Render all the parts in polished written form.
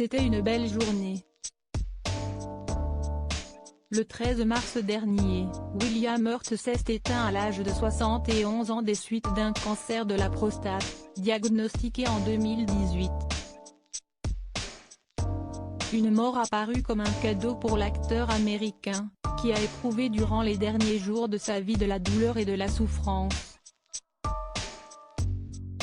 C'était une belle journée. Le 13 mars dernier, William Hurt s'est éteint à l'âge de 71 ans des suites d'un cancer de la prostate, diagnostiqué en 2018. Une mort apparue comme un cadeau pour l'acteur américain, qui a éprouvé durant les derniers jours de sa vie de la douleur et de la souffrance.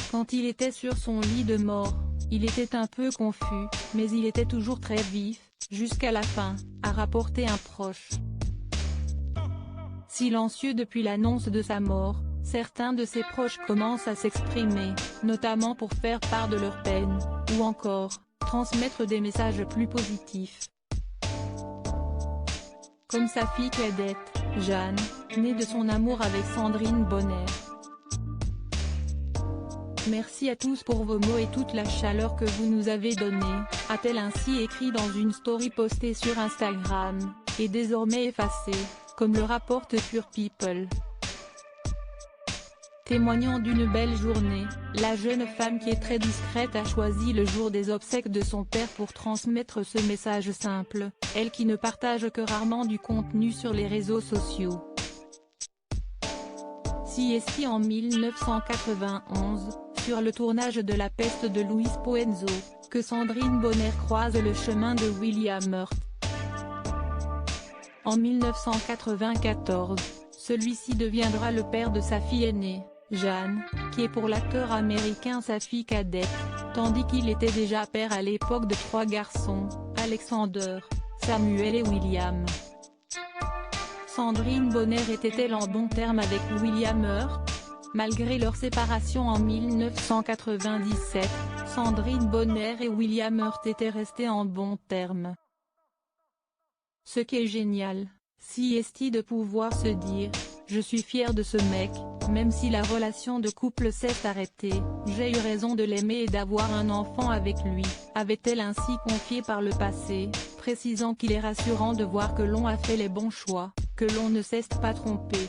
Quand il était sur son lit de mort, il était un peu confus, mais il était toujours très vif, jusqu'à la fin, a rapporté un proche. Silencieux depuis l'annonce de sa mort, certains de ses proches commencent à s'exprimer, notamment pour faire part de leur peine, ou encore, transmettre des messages plus positifs. Comme sa fille cadette, Jeanne, née de son amour avec Sandrine Bonnaire. Merci à tous pour vos mots et toute la chaleur que vous nous avez donnée, a-t-elle ainsi écrit dans une story postée sur Instagram, et désormais effacée, comme le rapporte Pure People. Témoignant d'une belle journée, la jeune femme qui est très discrète a choisi le jour des obsèques de son père pour transmettre ce message simple, elle qui ne partage que rarement du contenu sur les réseaux sociaux. CSI en 1991, sur le tournage de La Peste de Luis Poenzo, que Sandrine Bonnaire croise le chemin de William Hurt. En 1994, celui-ci deviendra le père de sa fille aînée, Jeanne, qui est pour l'acteur américain sa fille cadette, tandis qu'il était déjà père à l'époque de 3 garçons, Alexander, Samuel et William. Sandrine Bonnaire était-elle en bon terme avec William Hurt? Malgré leur séparation en 1997, Sandrine Bonnaire et William Hurt étaient restés en bons termes. Ce qui est génial, c'est de pouvoir se dire, je suis fière de ce mec, même si la relation de couple s'est arrêtée, j'ai eu raison de l'aimer et d'avoir un enfant avec lui, avait-elle ainsi confié par le passé, précisant qu'il est rassurant de voir que l'on a fait les bons choix, que l'on ne s'est pas trompé.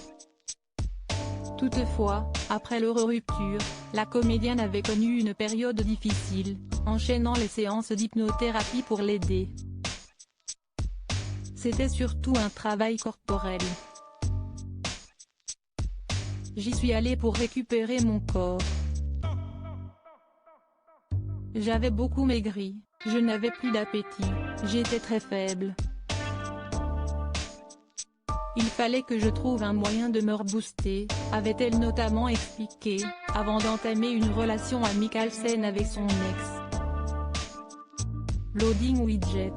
Toutefois, après leur rupture, la comédienne avait connu une période difficile, enchaînant les séances d'hypnothérapie pour l'aider. C'était surtout un travail corporel. J'y suis allée pour récupérer mon corps. J'avais beaucoup maigri, je n'avais plus d'appétit, j'étais très faible. Il fallait que je trouve un moyen de me rebooster, avait-elle notamment expliqué, avant d'entamer une relation amicale saine avec son ex. Loading Widget.